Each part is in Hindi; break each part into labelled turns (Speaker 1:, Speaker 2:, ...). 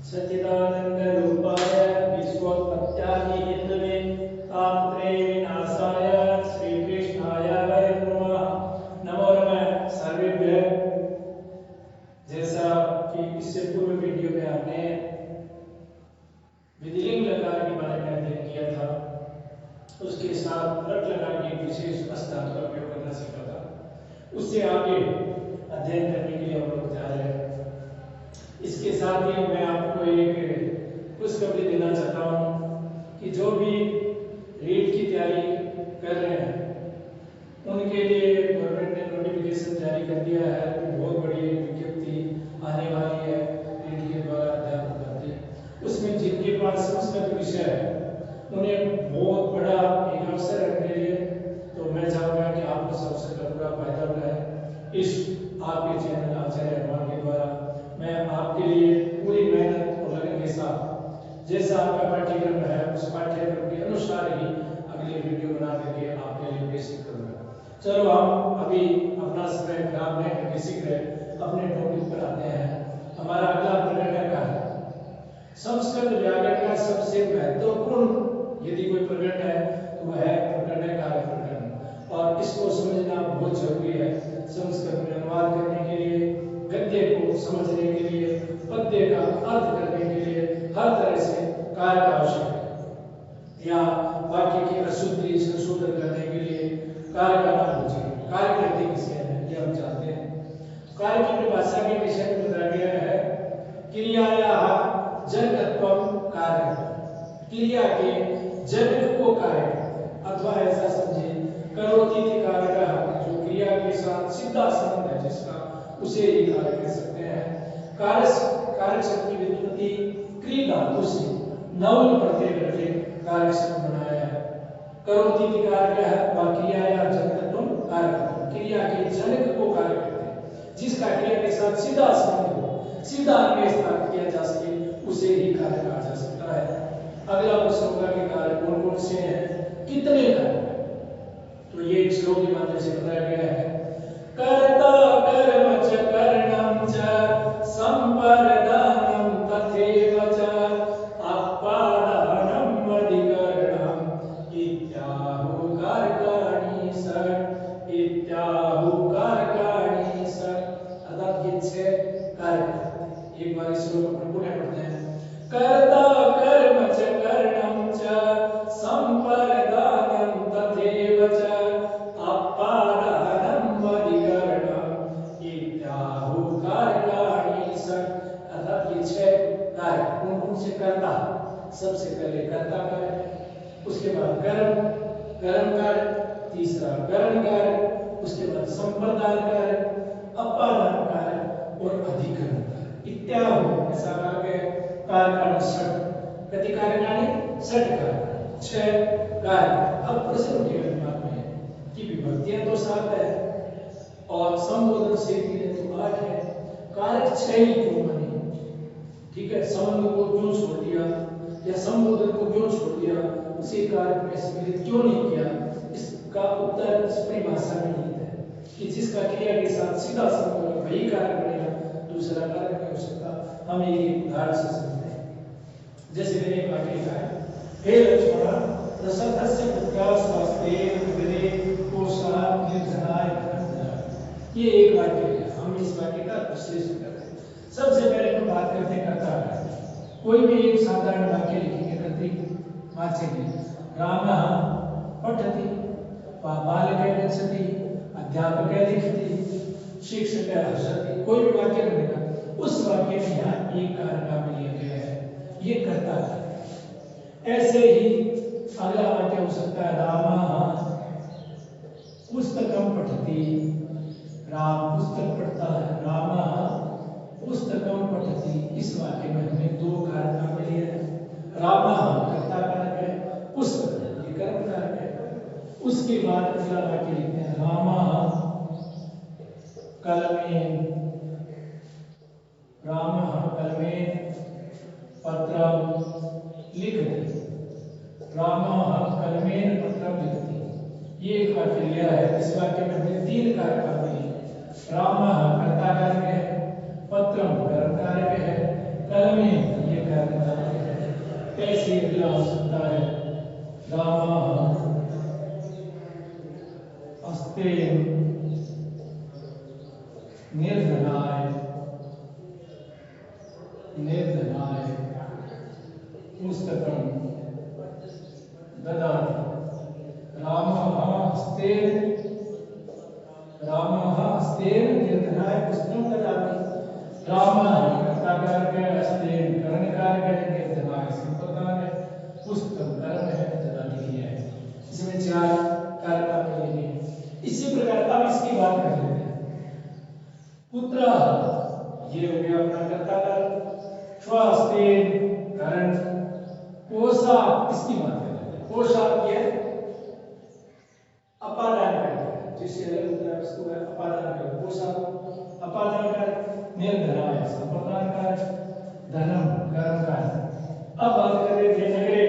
Speaker 1: सच्चिदानंद रूपाय विश्वोत्पत्त्यादि हेतवे तापत्रय विनाशाय श्री कृष्णाय वयं नमः। नमो नमः सर्वेभ्यः। जैसा कि इससे पूर्व वीडियो में आपने विधिलिंग लकार के बारे में अध्ययन किया था, उसके साथ रट लकार की विशेष अस्धातु का प्रयोग करना सीखा था। उससे आगे अध्ययन करने के लिए हम लोग जा रहे हैं। इसके साथ ही मैं आपको एक खुशखबरी देना चाहता हूँ कि जो भी रीट की तैयारी कर रहे हैं उनके लिए गवर्नमेंट ने नोटिफिकेशन जारी कर दिया है कि बहुत बड़ी विज्ञप्ति आने वाली है रीट के द्वारा अध्यापक भर्ती। उसमें जिनके पास संस्कृत विषय है उन्हें बहुत बड़ा एक अवसर है उनके लिए। तो मैं चाहूँगा कि आप उस अवसर का पूरा फायदा उठाएं। इस आपके चैनल आचार्य हनुमान के द्वारा मैं आपके लिए पूरी मेहनत और लगन के साथ जैसा आपका पाठ्यक्रम है उस पाठ्यक्रम के अनुसार ही अगले वीडियो बना करके आपके लिए प्रेषित करूँगा। चलो हम अभी अपना समय खराब नहीं करके शीघ्र अपने टॉपिक पर आते हैं। हमारा अगला प्रकरण का है संस्कृत व्याकरण का सबसे महत्वपूर्ण यदि कोई प्रकरण है तो वह है प्रकरण कार्य प्रकरण, और इसको समझना बहुत जरूरी है। संस्कृत में अनुवाद करने के लिए, गद्य को समझने के लिए, पद्य का अर्थ करने के लिए हर तरह से कार्य का आवश्यक है। या वाक्य की अशुद्धि संशोधन करने के लिए कार्य का नाम पूछिए। कार्य कहते किसे हैं ये हम जानते हैं। कार्य की परिभाषा के विषय में बताया गया है क्रियाया जनकत्वम कार्य, क्रिया के जनक को कार्य, अथवा ऐसा समझे करोति कार्य, जो क्रिया के साथ सीधा संबंध है जिसका उसे ही कार्य कह सकते हैं। कार्य शब्द की व्युत्पत्ति क्री धातु से नवल प्रत्यय करके कार्य शब्द बनाया है। करोति कार्य है वह क्रिया या जनकत्वम कार्य, क्रिया के जनक को कार्य कहते हैं जिसका क्रिया के साथ सीधा संबंध हो, सीधा अन्वय स्थापित किया जा सके उसे ही कार्य कहा जा सकता है। अगला प्रश्न होगा कि कार्य कौन कौन से हैं, कितने कार्य हैं। तो ये एक श्लोक के माध्यम से बताया गया है कर्ता कर्म च करणं च संपरदानं तथैव च अपादानं अधिकरणं इत्याहु कारकाणि षट्, इत्याहु कारकाणि षट्। अर्थात ये छह कार्य। एक बार इस श्लोक को पुनः पढ़ते हैं। कर्ता कर्म च करणं च संपरदानं तथैव च अपादानं अधिकरणं इत्याहु कारकाणि षट्। अर्थात ये छह कार्य कौन कौन से कर्ता। सबसे पहले कर्ता कार्य, उसके बाद कर्म कार्य, तीसरा करण कार्य, उसके बाद संप्रदान कार्य, अपादान कार्य और अधिकरण कार्य। इत्याहु ऐसा कहा गया कारकाणि षट्, कति कारकाणि षट् कारकाणि, छह कार्य। अब प्रश्न उठेगा दिमाग में कि विभक्तियां तो 7 है और संबोधन से मिले तो 8 है, कार्य 6 ही क्यों बने। ठीक है, संबंध को क्यों छोड़ दिया या संबोधन को क्यों छोड़ दिया, उसी कार्य में सम्मिलित क्यों नहीं किया। इसका उत्तर इस परिभाषा में निहित है कि जिसका क्रिया के साथ सीधा संबंध है वही कार्य बनेगा, दूसरा कार्य नहीं हो सकता। हम एक उदाहरण से समझते हैं। जैसे मैंने एक वाक्य लिखा है, हे लक्ष्मण दशरथस्य पुत्रः स्वास्ते विदे कोशात् निर्धनाय धनम्। ये एक वाक्य है, हम इस वाक्य का विश्लेषण करते हैं। सबसे पहले हम बात करते हैं कर्ता कार्य। कोई भी एक साधारण वाक्य लिखेंगे, कर्तृवाची रामः पठति, बालकः गच्छति, अध्यापकः लिखति, शिक्षकः हसति। कोई भी वाक्य बनेगा, उस वाक्य में यहाँ एक कार्य का लिया गया है, ये कर्ता है। ऐसे ही अगला वाक्य हो सकता है रामः पुस्तकं पठति, राम पुस्तक पढ़ता है, रामः पुस्तकं पठति। इस वाक्य में हमने दो कार्य का लिए हैं। रामः कर्ता कारक है, पुस्तक ये कर्म कारक है। उसके बाद अगला वाक्य लिखते हैं रामः कलमेन, रामः कलमेन पत्रं लिखति, रामः कलमेन पत्रं लिखति। ये एक वाक्य लिया है। इस वाक्य में हमने 3 कार्य का लिए। रामः कर्ता कारक है, पत्रम कर्म कारक है, कलमेन ये ऐसे अगला हो सकता है रामः हस्तेन निर्धनाय निर्धनाय पुस्तकं ददाति। रामः हस्तेन निर्धनाय पुस्तकं ददाति। राम है कर्ता कारक है, हस्तेन करण कारक है, निर्धनाय संप्रदान है, पुस्तकम कर्म है, ददाति क्रिया है। इसमें 4 कारक आपको मिलेंगे। इसी प्रकार अब इसकी बात कर लेते हैं। पुत्रः ये हो गया अपना कर्ता कारक, स्वहस्तेन करण, पोषाक इसकी बात कर लेते हैं। पोषाक ये अपादान करके है, जिससे अलग होता है वस्तु है अपादान करके, पोषाक अपादान कारक, निर्धनाय संप्रदान कारक, धनम कर्म कारक। अब बात कर रहे थे नगरे,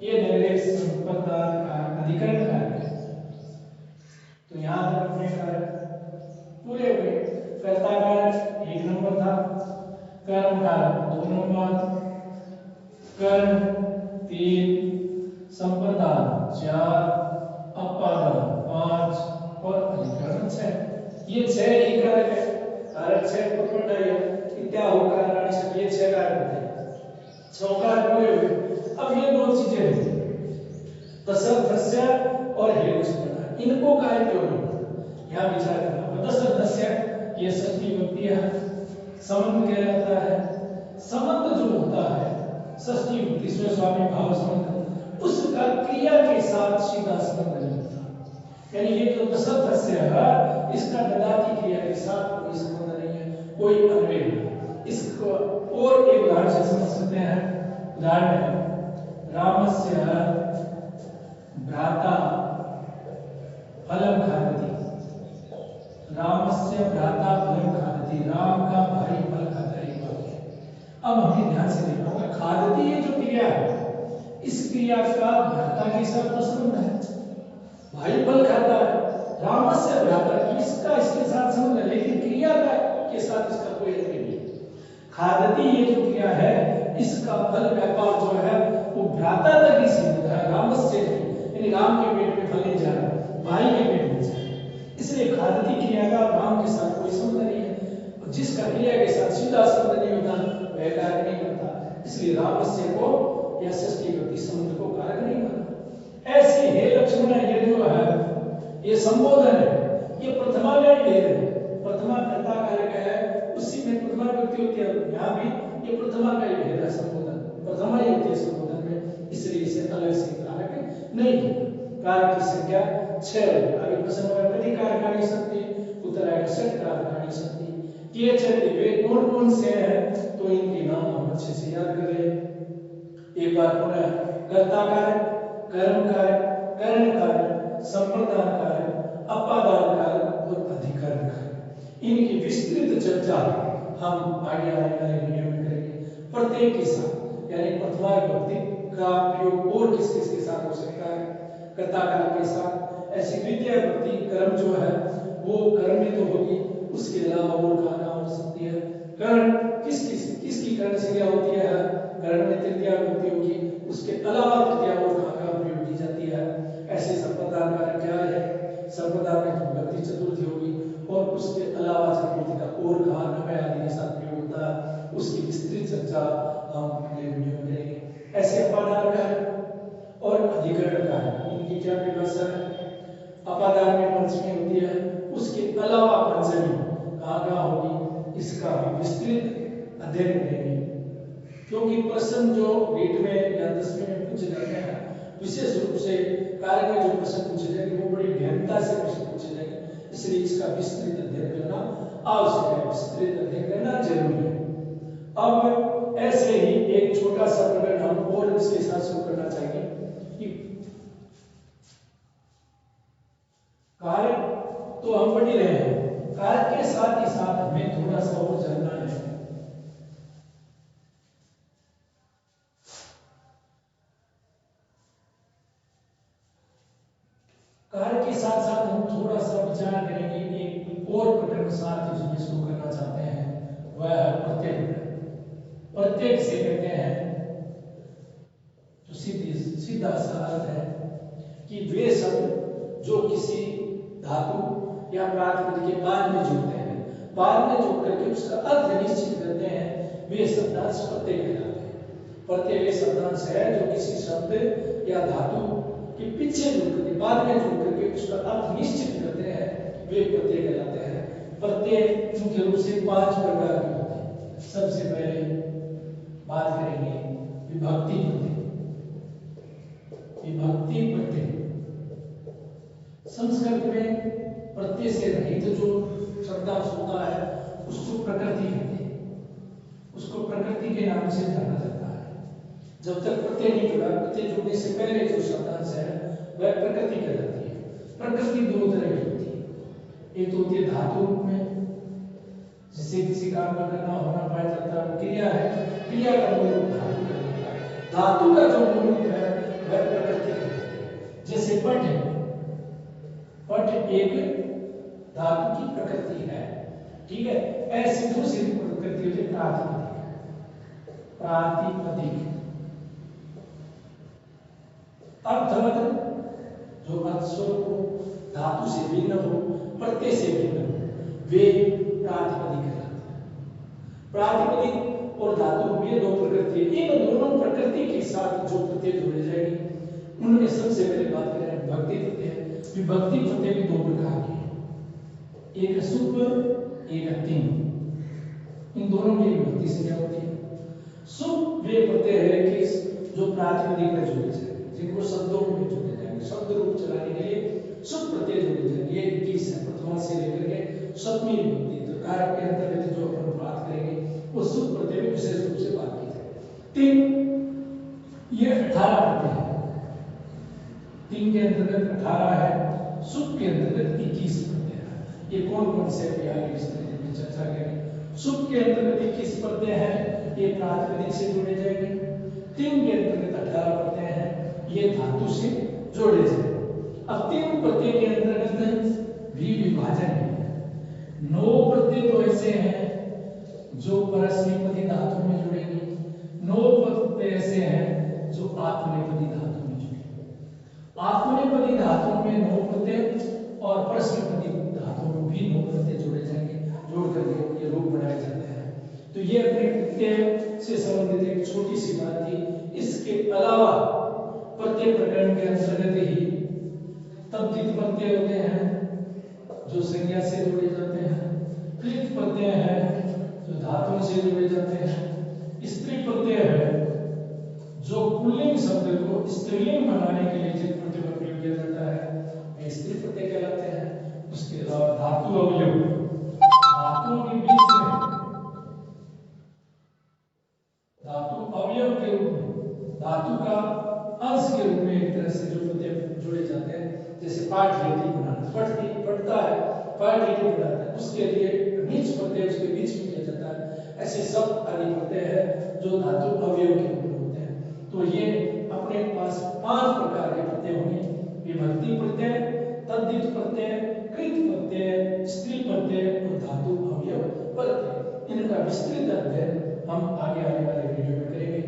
Speaker 1: ये नगरे संप्रदान कारक अधिकरण कारक है। तो यहाँ तक अपने कारक पूरे हुए। कर्ता कारक 1 नंबर था, कर्म कारक 2 नंबर, कर्म 3, संप्रदान 4, अपादान 5 और अधिकरण 6। ये 6 ही कारक है। कारक 6 पटपटाइए इत्या होकर रानी सब ये 6 कारक होते हैं। 6 कारक पूरे हुए। अब ये 2 चीजें हैं, तसर्थस्य और हेलुस्पना, इनको काय क्यों नहीं यहाँ विचार करना। तसर्थस्य ये षष्ठी विभक्ति है, संबंध कहलाता है। संबंध जो होता है षष्ठी विभक्ति स्वस्वामी भाव संबंध, उसका क्रिया के साथ सीधा संबंध नहीं होता। यानी ये जो तसर्थस्य है इसका ददाति क्रिया के साथ कोई संबंध नहीं है, कोई अन्वय नहीं। इसको और एक उदाहरण से समझ सकते हैं। उदाहरण है रामस्य भ्राता फलम खादति। रामस्य भ्राता फलम खादति, राम का भाई फल खाता है। एक वाक्य। अब हमें ध्यान से देखना होगा, खादति ये जो क्रिया है इस क्रिया का भ्राता के साथ तो संबंध है, भाई फल खाता है। रामस्य भ्राता इसका इसके साथ संबंध है, लेकिन क्रिया का के साथ इसका कोई लेना नहीं है। खादति ये जो क्रिया है इसका फल व्यापार जो है वो भ्राता तक ही सीमित है, रामस्य यानी राम के पेट में फल नहीं जा रहा, भाई के पेट में जा रहा है। इसलिए खादति क्रिया का राम के साथ कोई संबंध नहीं है, और जिसका क्रिया के साथ सीधा संबंध नहीं होता वह कारक नहीं बनता। इसलिए रामस्य को या षष्ठी विभक्ति संबंध को कारक नहीं माना। ऐसे हे लक्ष्मण ये जो है ये संबोधन है, ये प्रथमा में भेद है। प्रथमा कर्ता कारक है, उसी में प्रथमा विभक्ति होती है। यहाँ भी ये प्रथमा का ही भेद है, संबोधन प्रथमा ही होती है संबोधन में, इसलिए इसे अलग से कारक नहीं है। कारक की संख्या 6 है। आगे प्रश्न होगा प्रति कारकाणी शक्ति, उत्तर आएगा षट कारकाणी शक्ति। ये 6 वे कौन कौन से हैं तो इनके नाम हम अच्छे से याद कर लें। एक बार पुनः कर्ता कारक, कर्म कारक, करण कारक, संप्रदान कारक, अपादान कारक और अधिकरण कारक, इनकी विस्तृत चर्चा हम आगे आने वाले वीडियो में करेंगे। प्रत्येक के साथ यानी प्रथमा विभक्ति का प्रयोग और किस किस के साथ हो सकता है, कर्ता कारक के साथ। ऐसी द्वितीय विभक्ति कर्म जो है वो कर्म में तो होगी, उसके अलावा और कहाँ हो सकती है। कर्ण किसकी कर्ण संज्ञा होती है, कर्ण में तृतीय विभक्ति होगी, उसके अलावा तृतीय और कहाँ प्रयोग की जाती है। ऐसे संप्रदान कारक क्या है, संप्रदान में विभक्ति चतुर्थी होगी और उसके अलावा चतुर्थी का और कहाँ नवय आदि के साथ प्रयोग होता है, उसकी विस्तृत चर्चा हम अगले वीडियो में करेंगे। ऐसे अपादान कारक और अधिकरण कारक इनकी क्या परिभाषा है। अपादान में पंचमी होती है, उसके अलावा पंचमी कहाँ होगी, इसका हम विस्तृत अध्ययन करेंगे। क्योंकि प्रश्न जो रीट में या 10वीं में पूछे जाते हैं, विशेष रूप से कारक में जो प्रश्न पूछे जाएंगे वो बड़ी गहनता से प्रश्न पूछे जाएंगे, इसलिए इसका विस्तृत अध्ययन करना आवश्यक है, विस्तृत अध्ययन करना जरूरी है। अब ऐसे ही एक छोटा सा प्रकरण हम और इसके साथ शुरू करना चाहेंगे कि कारक तो हम पढ़ ही रहे हैं, कारक के साथ ही साथ हमें थोड़ा सा और जानना है। कारक के साथ साथ हम थोड़ा सा विचार करेंगे एक और प्रकरण के साथ इसमें शुरू करना चाहते हैं, वह है प्रत्यय। प्रत्यय से कहते हैं सीधा सा अर्थ है कि वे शब्द जो किसी धातु या प्रातिपदिक के बाद में जुड़ते हैं, बाद में जुड़ करके उसका अर्थ निश्चित करते हैं, वे शब्दांश प्रत्यय कहलाते हैं। प्रत्यय वे शब्दांश है जो किसी शब्द या धातु के पीछे जुड़ करके, बाद में जुड़ करके उसका अर्थ निश्चित करते हैं, वे प्रत्यय कहलाते हैं। प्रत्यय मुख्य रूप से 5 प्रकार के होते हैं। सबसे पहले बात करेंगे विभक्ति प्रत्यय। विभक्ति प्रत्यय संस्कृत में प्रत्यय से रहित जो शब्दांश होता है उसको प्रकृति कहते हैं। उसको प्रकृति के नाम से जाना जाता है। जब तक प्रत्यय नहीं जुड़ा, प्रत्यय जुड़ने से पहले जो शब्दांश है वह प्रकृति कहलाती है। प्रकृति 2 तरह की होती है। एक तो होती है धातु रूप में, जिससे किसी काम का करना होना पाया जाता है, क्रिया है, क्रिया का मूल रूप धातु का होता है। धातु का जो मूल रूप है वह प्रकृति कहलाती है। जैसे पट है, पट एक धातु की प्रकृति है, ठीक है। ऐसी दूसरी प्रकृति होती है प्रातिपदिक। प्रातिपदिक अर्थवत जो अर्थ स्वरूप हो, धातु से भिन्न हो, प्रत्यय से भिन्न हो, वे प्रातिपदिक कहलाते हैं। प्रातिपदिक और धातु ये 2 प्रकृति है। इन दोनों प्रकृति के साथ जो प्रत्यय जुड़े जाएंगे उनमें सबसे पहले बात करें विभक्ति प्रत्यय। विभक्ति प्रत्यय भी 2 प्रकार के हैं, एक सुप, एक तिंग। इन दोनों की विभक्ति से क्या होती है? सुप वे प्रत्यय है कि जो प्रातिपदिक में जुड़े जाएंगे, जिनको शब्दों में जुड़े जाएंगे, शब्द रूप चलाने के लिए सुप प्रत्यय जुड़े जाएंगे। ये 21 है, प्रथमा से लेकर के 7वीं विभक्ति तक के अंतर्गत जो अपन बात करेंगे वो सुप प्रत्यय में विशेष रूप से बात की जाएगी। तिंग ये 18 प्रत्यय है। तिंग के अंतर्गत 18 है, सुप के अंतर्गत 21 प्रत्यय है। ये कौन से आगे इस तरह की चर्चा करेंगे। सुप के अंतर्गत 21 प्रत्यय है, ये प्रातिपदिक से जुड़े जाएंगे। तिंग के अंतर्गत 18 प्रत्यय है, ये धातु से जोड़े जाएंगे। अब तिंग प्रत्यय के अंतर्गत भी विभाजन है। 9 प्रत्यय तो ऐसे हैं जो परस्मैपदी धातु में जुड़ेंगे, 9 प्रत्यय ऐसे हैं जो आत्मनेपदी धातु में जुड़ेंगे। आत्मनेपदी धातु में 9 प्रत्यय और परस्मैपदी धातु में भी 9 प्रत्यय जोड़े जाएंगे, जोड़ करके ये रूप बनाए जाते हैं। तो ये अपने प्रत्यय से संबंधित एक छोटी सी बात थी। इसके अलावा प्रत्यय प्रकरण के अंतर्गत ही तद्धित प्रत्यय होते हैं जो संज्ञा से जुड़े जाते हैं, कृत प्रत्यय है जो धातुओं से जुड़े जाते हैं, स्त्री प्रत्यय है जो पुल्लिंग शब्द को स्त्रीलिंग बनाने के लिए जिन प्रत्यय का प्रयोग किया जाता है वे स्त्री प्रत्यय कहलाते हैं। उसके अलावा धातु अवयव, धातुओं के बीच में धातु अवयव के रूप में, धातु का अंश के रूप में एक तरह से जो प्रत्यय जुड़े जाते हैं, जैसे पाठलिटी बनाना, पढ़ता है, पाठलिटी बनाता है, उसके लिए नीच प्रत्यय उसके बीच में किया जाता है। ऐसे सब आदि प्रत्यय है जो धातु अवयव के रूप में होते हैं। तो ये अपने पास 5 प्रकार के प्रत्यय होंगे। विभक्ति प्रत्यय, तद्धित प्रत्यय, कृत प्रत्यय, स्त्री प्रत्यय और धातु अवयव प्रत्यय। इनका विस्तृत अध्ययन हम आगे आने वाले वीडियो में करेंगे।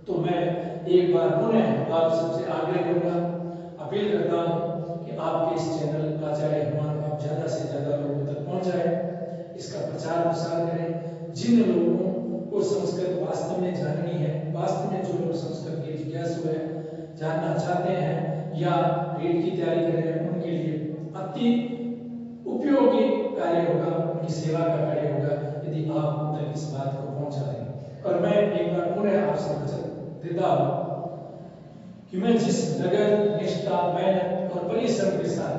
Speaker 1: तो मैं एक बार पुनः आप सबसे आग्रह करूंगा, अपील करता हूं कि आपके इस चैनल आचार्य हनुमान आप ज्यादा से ज्यादा लोगों तक पहुंचाएं, इसका प्रचार प्रसार करें। जिन लोगों को संस्कृत वास्तव में जाननी है, वास्तव में जो लोग संस्कृत के जिज्ञासु है, जानना चाहते हैं या रीट की तैयारी कर रहे हैं, उनके लिए अति उपयोगी कार्य होगा, उनकी सेवा का कार्य होगा यदि आप उन तक इस बात को पहुंचा दें। और मैं एक बार पुनः आपसे वचन देता हूं कि मैं जिस लगन, निष्ठा, मेहनत और परिश्रम के साथ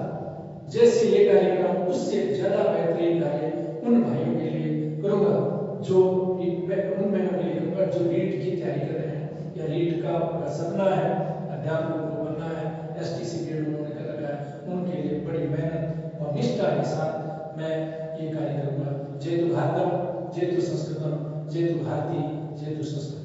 Speaker 1: जैसे ये कार्य कर रहा हूं उससे ज्यादा बेहतरीन कार्य उन भाइयों के लिए करूंगा जो उन बहनों के लिए करूंगा जो रीट की तैयारी कर रहे हैं या रीट का सपना है, अध्यापक को बनना है, एसटीसी ग्रेड उन्होंने कर रखा है, उनके लिए बड़ी मेहनत और निष्ठा के साथ मैं ये कार्य करूंगा। जयतु भारतम, जयतु संस्कृतम, जयतु भारती, जयतु संस्कृत।